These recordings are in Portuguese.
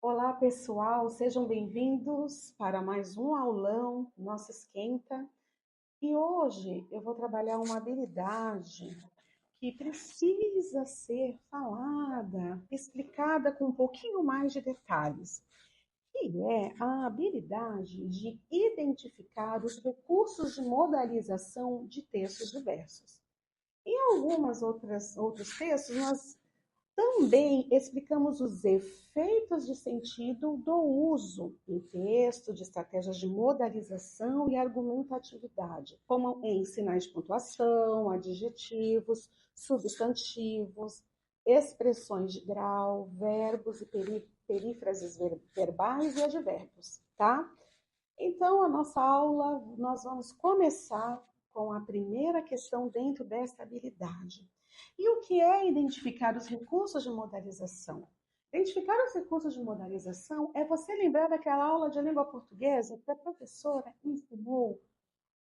Olá, pessoal, sejam bem-vindos para mais um aulão Nosso Esquenta. E hoje eu vou trabalhar uma habilidade que precisa ser falada, explicada com um pouquinho mais de detalhes, que é a habilidade de identificar os recursos de modalização de textos diversos. Em outros textos, nós também explicamos os efeitos de sentido do uso em texto de estratégias de modalização e argumentatividade, como em sinais de pontuação, adjetivos, substantivos, expressões de grau, verbos e perífrases verbais e advérbios, tá? Então, a nossa aula, nós vamos começar com a primeira questão dentro desta habilidade. E o que é identificar os recursos de modalização? Identificar os recursos de modalização é você lembrar daquela aula de língua portuguesa que a professora ensinou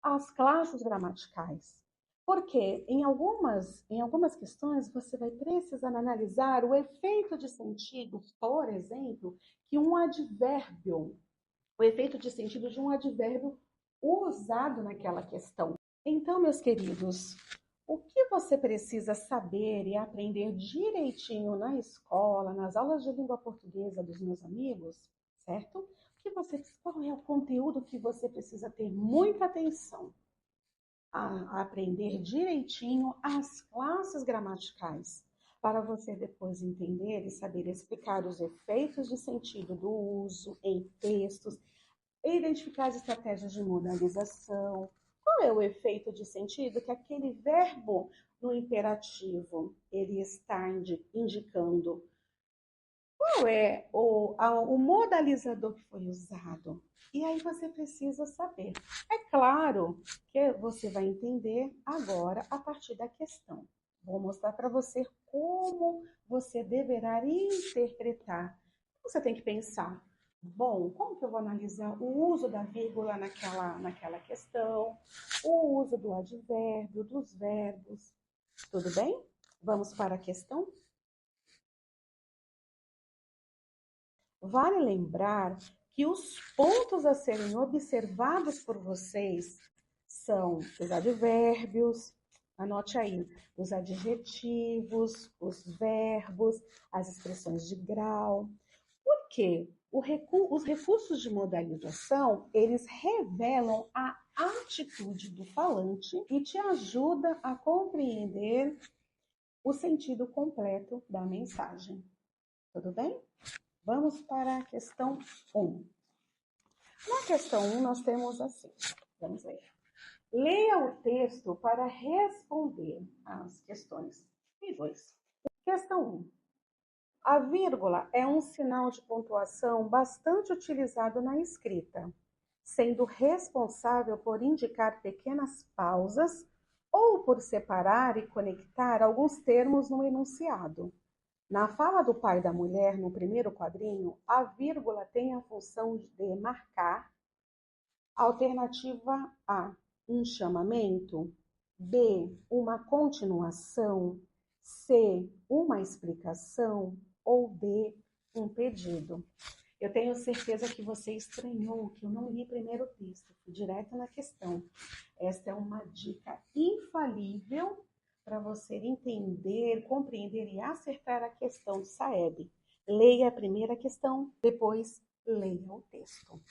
as classes gramaticais. Porque em algumas questões você vai precisar analisar o efeito de sentido, por exemplo, que um advérbio o efeito de sentido de um advérbio usado naquela questão. Então, meus queridos, o que você precisa saber e aprender direitinho na escola, nas aulas de língua portuguesa dos meus amigos, certo? Qual é o conteúdo que você precisa ter muita atenção a aprender direitinho as classes gramaticais, para você depois entender e saber explicar os efeitos de sentido do uso em textos, identificar as estratégias de modalização. Qual é o efeito de sentido que aquele verbo no imperativo ele está indicando? Qual é o modalizador que foi usado? E aí você precisa saber. É claro que você vai entender agora a partir da questão. Vou mostrar para você como você deverá interpretar. Você tem que pensar, bom, como que eu vou analisar o uso da vírgula naquela questão, o uso do advérbio, dos verbos. Tudo bem? Vamos para a questão? Vale lembrar que os pontos a serem observados por vocês são os advérbios, anote aí, os adjetivos, os verbos, as expressões de grau. Por quê? Os recursos de modalização, eles revelam a atitude do falante e te ajuda a compreender o sentido completo da mensagem. Tudo bem? Vamos para a questão 1. Na questão 1, nós temos assim, vamos ler. Leia o texto para responder às questões 1 e 2. Questão 1. A vírgula é um sinal de pontuação bastante utilizado na escrita, sendo responsável por indicar pequenas pausas ou por separar e conectar alguns termos no enunciado. Na fala do pai da mulher, no primeiro quadrinho, a vírgula tem a função de marcar. Alternativa A, um chamamento. B, uma continuação. C, uma explicação. Ou D, um pedido. Eu tenho certeza que você estranhou que eu não li primeiro o texto, fui direto na questão. Esta é uma dica infalível para você entender, compreender e acertar a questão do Saeb. Leia a primeira questão, depois leia o texto.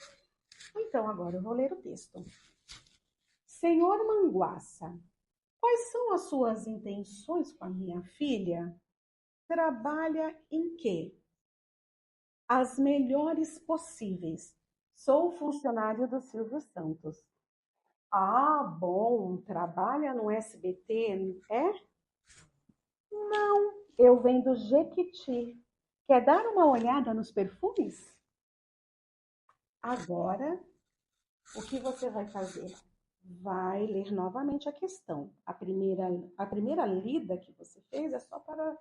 Então, agora eu vou ler o texto. Senhor Manguaça, quais são as suas intenções com a minha filha? Trabalha em quê? As melhores possíveis. Sou funcionário do Silvio Santos. Ah, bom, trabalha no SBT, é? Não, eu venho do Jequiti. Quer dar uma olhada nos perfumes? Agora, o que você vai fazer? Vai ler novamente a questão. A primeira lida que você fez é só para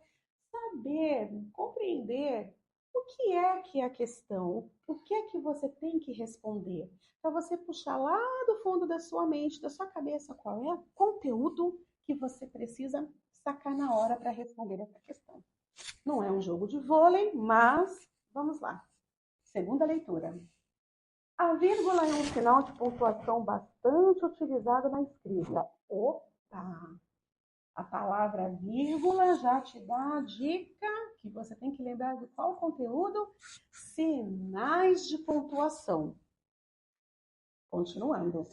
saber, compreender o que é a questão, o que é que você tem que responder, para você puxar lá do fundo da sua mente, da sua cabeça, qual é o conteúdo que você precisa sacar na hora para responder essa questão. Não é um jogo de vôlei, mas vamos lá. Segunda leitura. A vírgula é um sinal de pontuação bastante utilizado na escrita. Opa! A palavra vírgula já te dá a dica que você tem que lembrar de qual conteúdo? Sinais de pontuação. Continuando.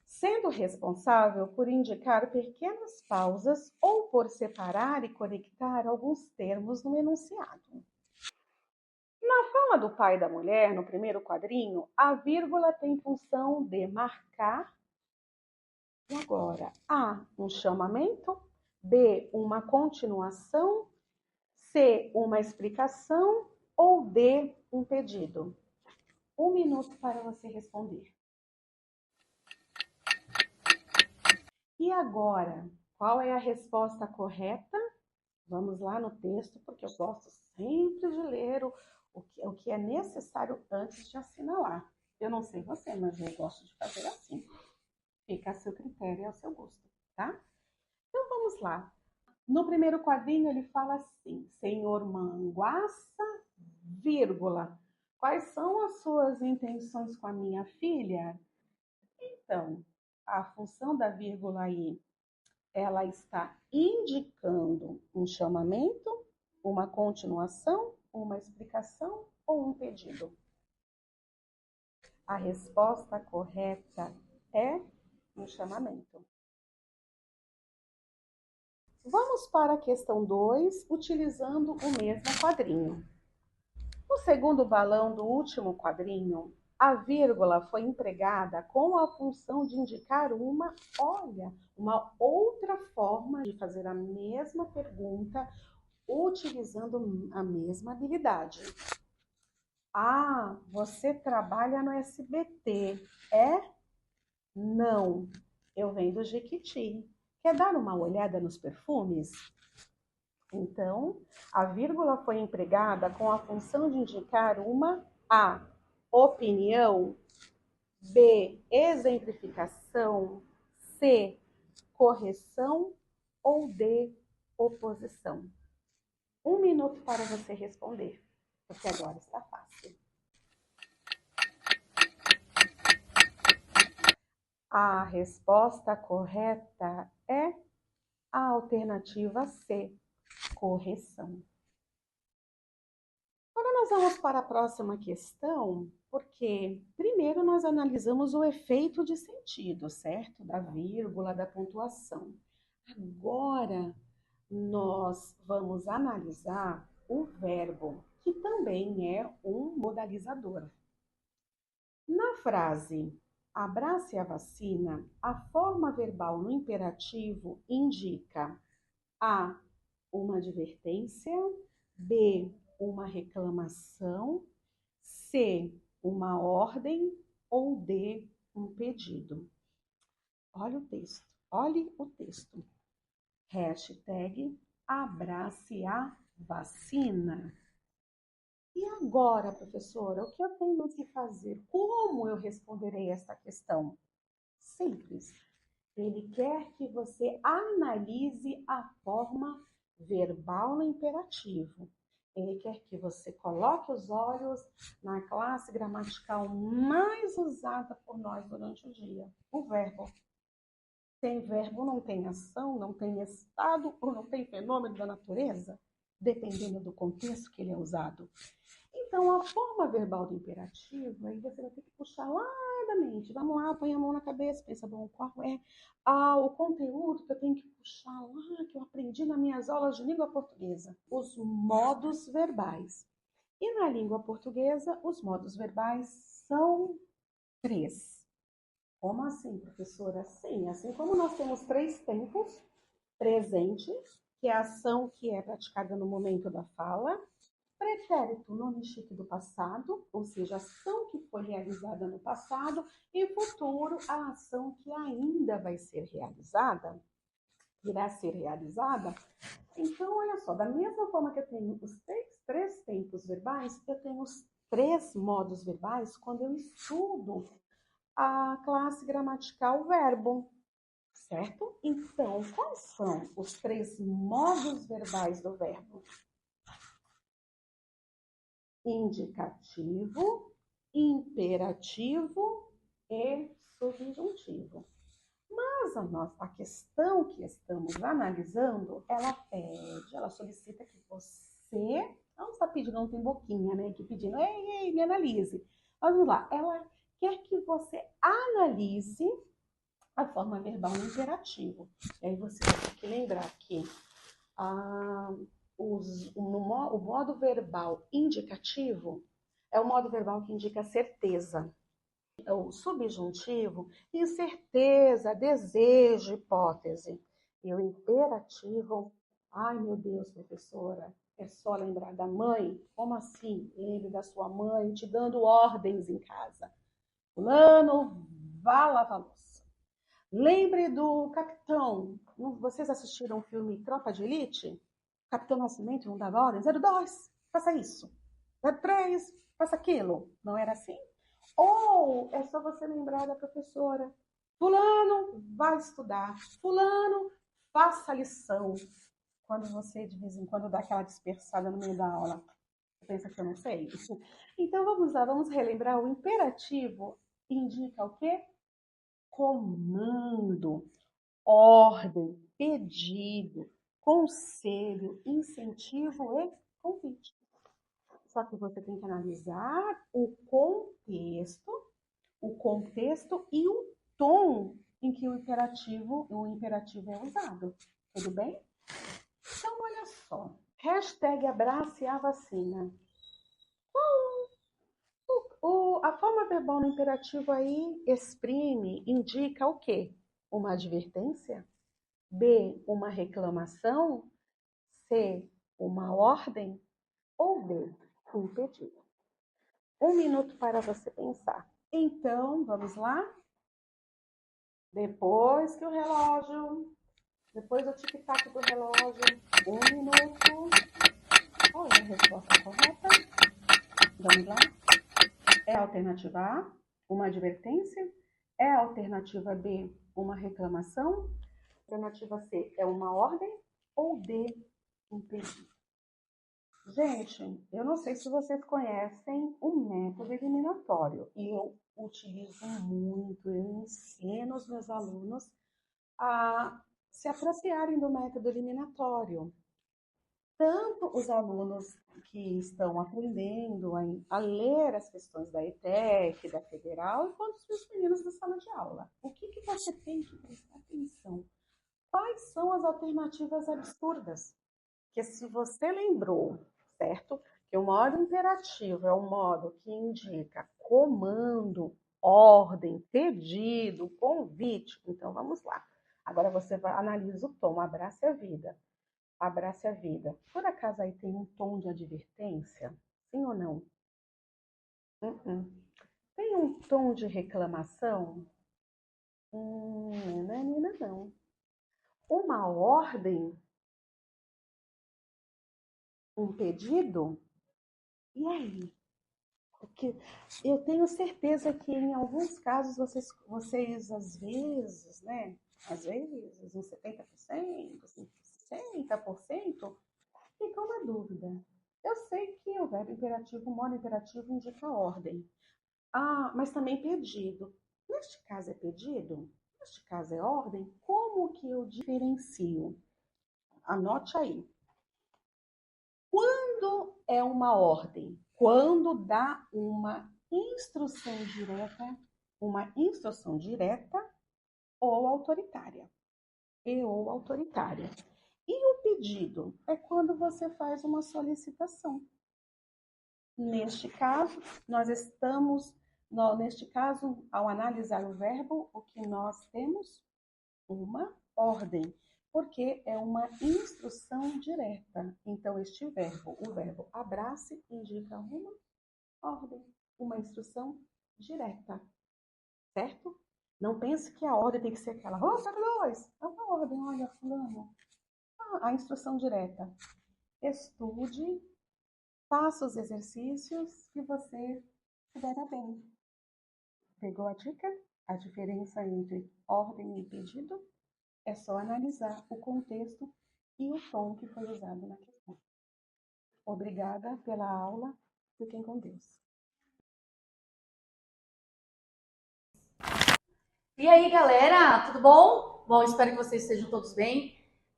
Sendo responsável por indicar pequenas pausas ou por separar e conectar alguns termos no enunciado. Na fala do pai e da mulher, no primeiro quadrinho, a vírgula tem função de marcar. E agora, A, um chamamento, B, uma continuação, C, uma explicação ou D, um pedido? 1 minuto para você responder. E agora, qual é a resposta correta? Vamos lá no texto, porque eu gosto sempre de ler o que é necessário antes de assinalar. Eu não sei você, mas eu gosto de fazer assim. Fica a seu critério e ao seu gosto, tá? Então vamos lá. No primeiro quadrinho ele fala assim: Senhor Manguaça, vírgula, quais são as suas intenções com a minha filha? Então, a função da vírgula aí, ela está indicando um chamamento, uma continuação, uma explicação ou um pedido? A resposta correta é um chamamento. Vamos para a questão 2, utilizando o mesmo quadrinho. No segundo balão do último quadrinho, a vírgula foi empregada com a função de indicar uma outra forma de fazer a mesma pergunta, utilizando a mesma habilidade. Ah, você trabalha no SBT, é? Não, eu venho do Jequiti. Quer dar uma olhada nos perfumes? Então, a vírgula foi empregada com a função de indicar uma A, opinião, B, exemplificação, C, correção ou D, oposição. 1 minuto para você responder, porque agora está fácil. A resposta correta é a alternativa C, correção. Agora nós vamos para a próxima questão, porque primeiro nós analisamos o efeito de sentido, certo? Da vírgula, da pontuação. Agora nós vamos analisar o verbo, que também é um modalizador. Na frase abrace a vacina, a forma verbal no imperativo indica A, uma advertência, B, uma reclamação, C, uma ordem ou D, um pedido. Olhe o texto. Hashtag abrace a vacina. E agora, professora, o que eu tenho que fazer? Como eu responderei esta questão? Simples. Ele quer que você analise a forma verbal no imperativo. Ele quer que você coloque os olhos na classe gramatical mais usada por nós durante o dia, o verbo. Sem verbo não tem ação, não tem estado ou não tem fenômeno da natureza, dependendo do contexto que ele é usado. Então, a forma verbal do imperativo, aí você vai ter que puxar lá da mente. Vamos lá, põe a mão na cabeça, pensa, bom, qual é o conteúdo que eu tenho que puxar lá, que eu aprendi nas minhas aulas de língua portuguesa? Os modos verbais. E na língua portuguesa, os modos verbais são 3. Como assim, professora? Sim, assim como nós temos 3 tempos: presente, que é a ação que é praticada no momento da fala; pretérito, nome chique do passado, ou seja, a ação que foi realizada no passado; e futuro, a ação que ainda vai ser realizada, irá ser realizada. Então, olha só, da mesma forma que eu tenho os 3 tempos verbais, eu tenho os 3 modos verbais quando eu estudo a classe gramatical verbo, certo? Então, quais são os 3 modos verbais do verbo? indicativo, imperativo e subjuntivo. Mas a questão que estamos analisando, ela solicita que você, não está pedindo, não tem boquinha, né? Que pedindo, ei, me analise. Vamos lá, ela quer que você analise a forma verbal no imperativo. E aí você vai ter que lembrar que o modo verbal indicativo é o modo verbal que indica certeza. O subjuntivo, incerteza, desejo, hipótese. E o imperativo, ai meu Deus, professora, é só lembrar da mãe? Como assim? Lembre da sua mãe te dando ordens em casa. Fulano, vá lavar a louça. Lembre do capitão. Vocês assistiram o filme Tropa de Elite? Capitão Nascimento não dava ordens? 02, faça isso. 03, faça aquilo. Não era assim? Ou é só você lembrar da professora. Fulano, vai estudar. Fulano, faça a lição. Quando você, de vez em quando, dá aquela dispersada no meio da aula. Você pensa que eu não sei? Então, vamos lá, vamos relembrar. O imperativo indica o quê? Comando, ordem, pedido, conselho, incentivo e convite. Só que você tem que analisar o contexto e o tom em que o imperativo é usado. Tudo bem? Então, olha só. Hashtag abrace a vacina. A forma verbal no imperativo aí exprime, indica o quê? Uma advertência? B, uma reclamação? C, uma ordem? Ou D, um pedido? 1 minuto para você pensar. Então, vamos lá? Depois do tic-tac do relógio, 1 minuto. Qual é a resposta correta? Vamos lá? É a alternativa A, uma advertência? É a alternativa B, uma reclamação? Alternativa C, é uma ordem? Ou D, um pedido? Gente, eu não sei se vocês conhecem o método eliminatório. E eu utilizo muito, eu ensino os meus alunos a se apropriarem do método eliminatório. Tanto os alunos que estão aprendendo a ler as questões da ETEC, da Federal, quanto os meninos da sala de aula. O que você tem que prestar atenção? Quais são as alternativas absurdas? Que se você lembrou, certo? Que o modo imperativo é o modo que indica comando, ordem, pedido, convite. Então vamos lá. Agora você vai analisa o tom, abrace a vida. Abrace a vida. Por acaso aí tem um tom de advertência? Sim ou não? Tem um tom de reclamação? Não é Nina, não. Uma ordem? Um pedido? E aí? Porque eu tenho certeza que em alguns casos vocês às vezes, né? Às vezes, uns 70%, 60%, ficam na dúvida. Eu sei que o verbo imperativo, o modo imperativo indica ordem. Mas também pedido. Neste caso é pedido? Neste caso é ordem? Como que eu diferencio? Anote aí. Quando é uma ordem? Quando dá uma instrução direta ou autoritária. Ou autoritária. E o pedido é quando você faz uma solicitação. Neste caso, ao analisar o verbo, o que nós temos? Uma ordem, porque é uma instrução direta. Então, o verbo abrace, indica uma ordem, uma instrução direta, certo? Não pense que a ordem tem que ser aquela, sabe dois, é uma ordem, olha, fulano. A instrução direta. Estude, faça os exercícios que você se dará bem. Pegou a dica? A diferença entre ordem e pedido? É só analisar o contexto e o tom que foi usado na questão. Obrigada pela aula. Fiquem com Deus. E aí, galera, tudo bom? Bom, espero que vocês estejam todos bem.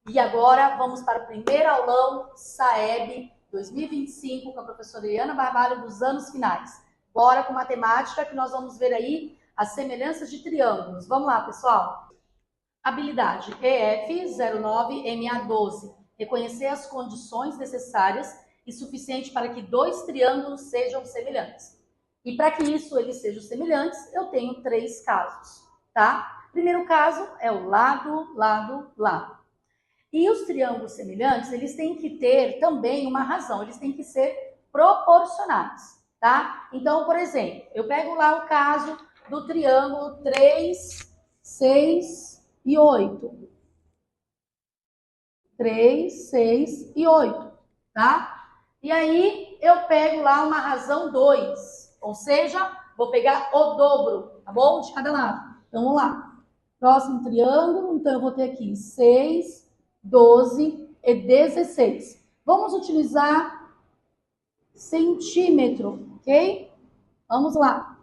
E agora vamos para o primeiro aulão SAEB 2025 com a professora Eliana Barbalho dos anos finais. Bora com matemática que nós vamos ver aí as semelhanças de triângulos. Vamos lá, pessoal. Habilidade EF09MA12. Reconhecer as condições necessárias e suficiente para que dois triângulos sejam semelhantes. E para que isso eles sejam semelhantes, eu tenho três casos, tá? Primeiro caso é o lado, lado, lado. E os triângulos semelhantes, eles têm que ter também uma razão, eles têm que ser proporcionais, tá? Então, por exemplo, eu pego lá o caso do triângulo 3, 6 e 8. 3, 6 e 8, tá? E aí eu pego lá uma razão 2, ou seja, vou pegar o dobro, tá bom? De cada lado. Então, vamos lá. Próximo triângulo, então eu vou ter aqui 6, 12 e 16. Vamos utilizar centímetro, ok? Vamos lá.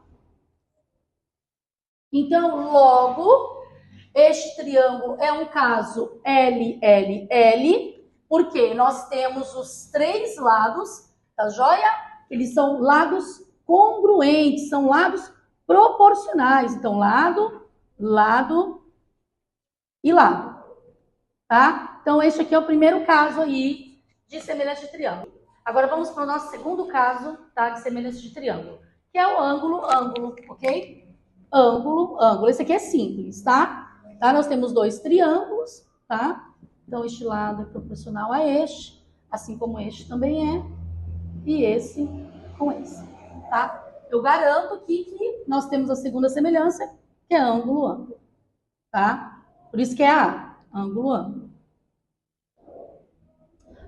Então, logo, este triângulo é um caso LLL, porque nós temos os três lados, tá joia? Eles são lados congruentes, são lados proporcionais. Então, lado, lado e lado, tá? Então, este aqui é o primeiro caso aí de semelhança de triângulo. Agora, vamos para o nosso segundo caso, tá? De semelhança de triângulo, que é o ângulo, ângulo, ok? Ângulo, ângulo. Esse aqui é simples, tá? Nós temos dois triângulos, tá? Então, este lado é proporcional a este, assim como este também é, e esse com esse, tá? Eu garanto aqui que nós temos a segunda semelhança, que é ângulo, ângulo, tá? Por isso que é A, ângulo, ângulo.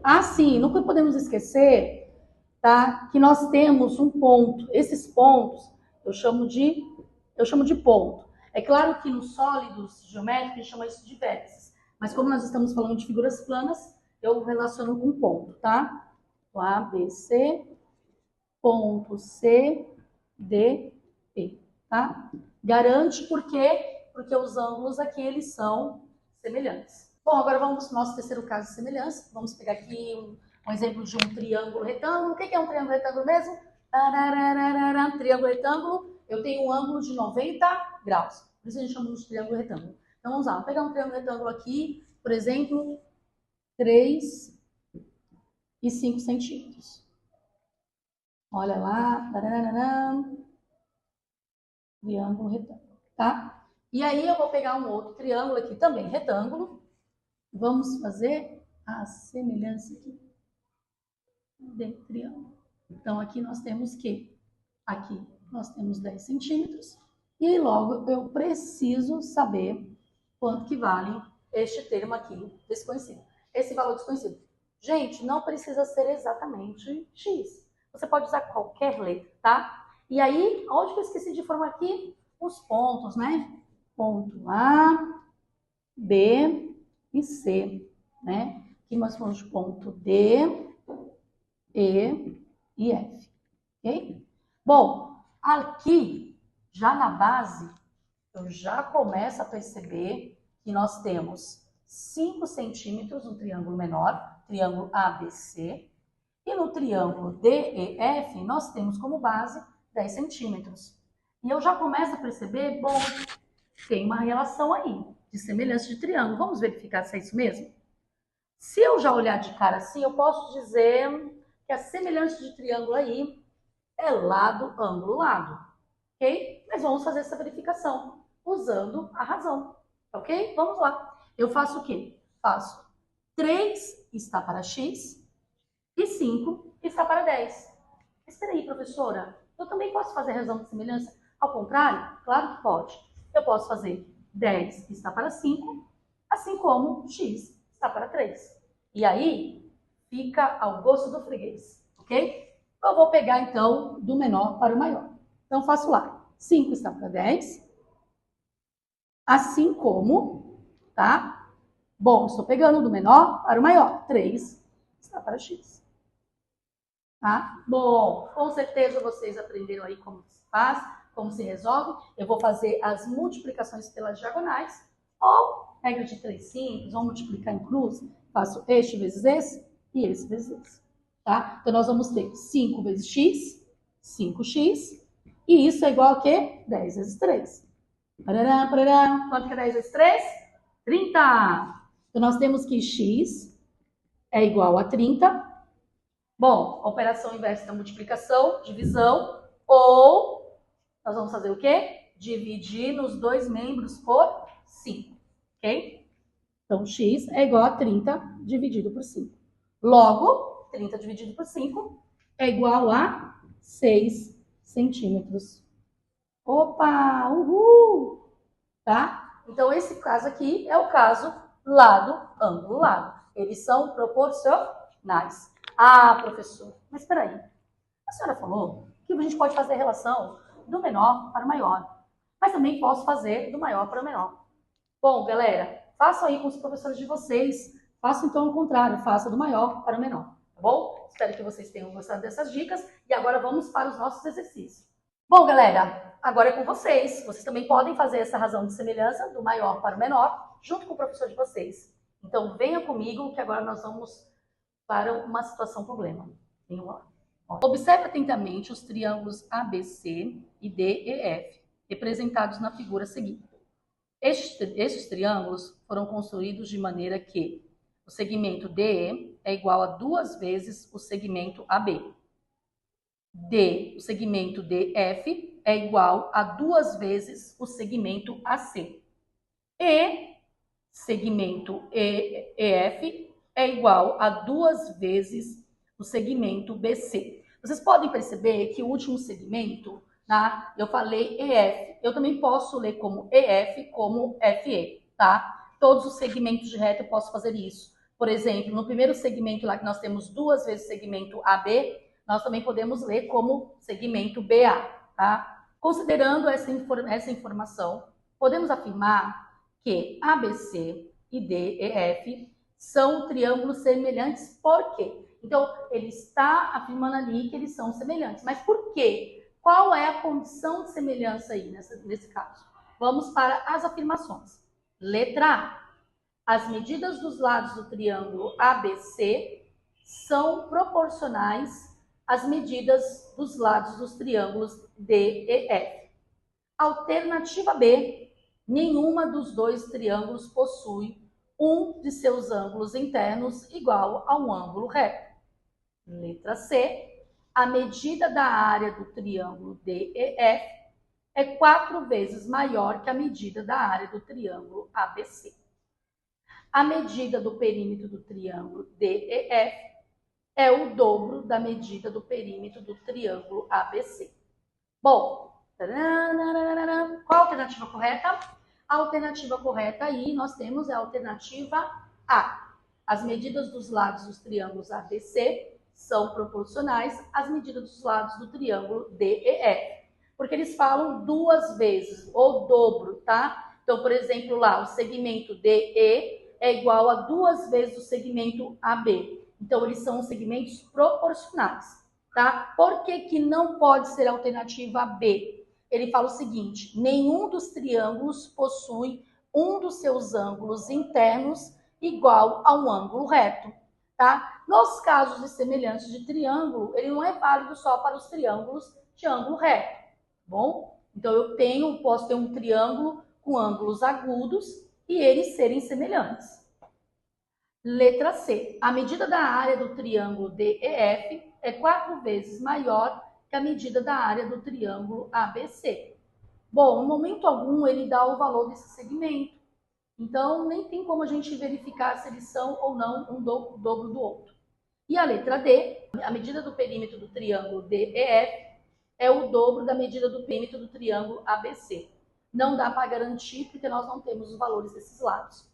Ah, sim, nunca podemos esquecer, tá? Que nós temos um ponto. Esses pontos eu chamo de ponto. É claro que nos sólidos geométricos a gente chama isso de vértices, mas como nós estamos falando de figuras planas, eu relaciono com ponto, tá? O A, B, C, ponto C, D, E, tá? Garante por quê? Porque os ângulos aqui, eles são semelhantes. Bom, agora vamos para o nosso terceiro caso de semelhança. Vamos pegar aqui um exemplo de um triângulo retângulo. O que é um triângulo retângulo mesmo? Triângulo retângulo, eu tenho um ângulo de 90 graus. Por isso a gente chama de triângulo retângulo. Então vamos lá, vamos pegar um triângulo retângulo aqui, por exemplo, 3 e 5 centímetros. Olha lá, triângulo retângulo, tá? E aí eu vou pegar um outro triângulo aqui também retângulo. Vamos fazer a semelhança aqui de triângulo. Então aqui nós temos que, aqui nós temos 10 centímetros. E aí logo eu preciso saber quanto que vale este termo aqui desconhecido. Esse valor desconhecido. Gente, não precisa ser exatamente X. Você pode usar qualquer letra, tá? E aí, onde que eu esqueci de formar aqui? Os pontos, né? Ponto A, B e C, né? Aqui nós falamos de ponto D, E e F, ok? Bom, aqui, já na base, eu já começo a perceber que nós temos 5 centímetros no triângulo menor, triângulo ABC, e no triângulo DEF nós temos como base 10 centímetros. E eu já começo a perceber, bom, tem uma relação aí de semelhança de triângulo. Vamos verificar se é isso mesmo? Se eu já olhar de cara assim, eu posso dizer que a semelhança de triângulo aí é lado, ângulo, lado. Ok? Mas vamos fazer essa verificação usando a razão. Ok? Vamos lá. Eu faço o quê? Faço 3 está para x e 5 está para 10. Mas espera aí, professora, eu também posso fazer razão de semelhança ao contrário? Claro que pode. Eu posso fazer 10 está para 5, assim como x está para 3. E aí, fica ao gosto do freguês, ok? Eu vou pegar, então, do menor para o maior. Então, faço lá. 5 está para 10, assim como, tá? Bom, estou pegando do menor para o maior. 3 está para x. Tá? Bom, com certeza vocês aprenderam aí como se faz, como se resolve. Eu vou fazer as multiplicações pelas diagonais, ou regra de 3 simples, ou multiplicar em cruz, faço este vezes esse e esse vezes esse. Tá? Então, nós vamos ter 5 vezes x, 5x, e isso é igual a quê? 10 vezes 3. Parará, parará. Quanto que é 10 vezes 3? 30. Então, nós temos que x é igual a 30. Bom, operação inversa da multiplicação, divisão, ou nós vamos fazer o quê? Dividir nos dois membros por 5, ok? Então, x é igual a 30 dividido por 5. Logo, 30 dividido por 5 é igual a 6 centímetros. Opa, uhul! Tá? Então, esse caso aqui é o caso lado, ângulo, lado. Eles são proporcionais. Ah, professor, mas espera aí. A senhora falou que a gente pode fazer a relação do menor para o maior, mas também posso fazer do maior para o menor. Bom, galera, façam aí com os professores de vocês. Façam então o contrário, faça do maior para o menor, tá bom? Espero que vocês tenham gostado dessas dicas e agora vamos para os nossos exercícios. Bom, galera, agora é com vocês. Vocês também podem fazer essa razão de semelhança do maior para o menor, junto com o professor de vocês. Então, venham comigo que agora nós vamos para uma situação problema. Venham lá. Observe atentamente os triângulos ABC e DEF, representados na figura seguinte. Estes triângulos foram construídos de maneira que o segmento DE é igual a 2 vezes o segmento AB. O segmento DF é igual a 2 vezes o segmento AC. E segmento EF é igual a 2 vezes o segmento BC. Vocês podem perceber que o último segmento, tá? Eu falei EF, eu também posso ler como EF, como FE, tá? Todos os segmentos de reta eu posso fazer isso. Por exemplo, no primeiro segmento lá que nós temos 2 vezes o segmento AB, nós também podemos ler como segmento BA, tá? Considerando essa informação, podemos afirmar que ABC e DEF são triângulos semelhantes. Por quê? Então, ele está afirmando ali que eles são semelhantes. Mas por quê? Qual é a condição de semelhança aí nesse caso? Vamos para as afirmações. Letra A. As medidas dos lados do triângulo ABC são proporcionais às medidas dos lados dos triângulos DEF. Alternativa B. Nenhuma dos dois triângulos possui um de seus ângulos internos igual a um ângulo reto. Letra C. A medida da área do triângulo DEF é 4 vezes maior que a medida da área do triângulo ABC. A medida do perímetro do triângulo DEF é o dobro da medida do perímetro do triângulo ABC. Bom, qual a alternativa correta? A alternativa correta aí nós temos a alternativa A. As medidas dos lados dos triângulos ABC são proporcionais às medidas dos lados do triângulo DEF. Porque eles falam 2 vezes, ou dobro, tá? Então, por exemplo, lá, o segmento DE é igual a 2 vezes o segmento AB. Então, eles são segmentos proporcionais, tá? Por que que não pode ser a alternativa B? Ele fala o seguinte: nenhum dos triângulos possui um dos seus ângulos internos igual a um ângulo reto, tá? Nos casos de semelhança de triângulo, ele não é válido só para os triângulos de ângulo reto, bom? Então, posso ter um triângulo com ângulos agudos e eles serem semelhantes. Letra C. A medida da área do triângulo DEF é 4 vezes maior que a medida da área do triângulo ABC. Bom, no momento algum ele dá o valor desse segmento. Então, nem tem como a gente verificar se eles são ou não um dobro do outro. E a letra D. A medida do perímetro do triângulo DEF é o dobro da medida do perímetro do triângulo ABC. Não dá para garantir porque nós não temos os valores desses lados.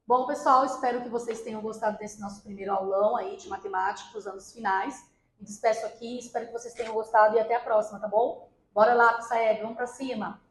Bom, pessoal, espero que vocês tenham gostado desse nosso primeiro aulão aí de matemática, os anos finais. Me despeço aqui, espero que vocês tenham gostado e até a próxima, tá bom? Bora lá, Saeb, vamos pra cima!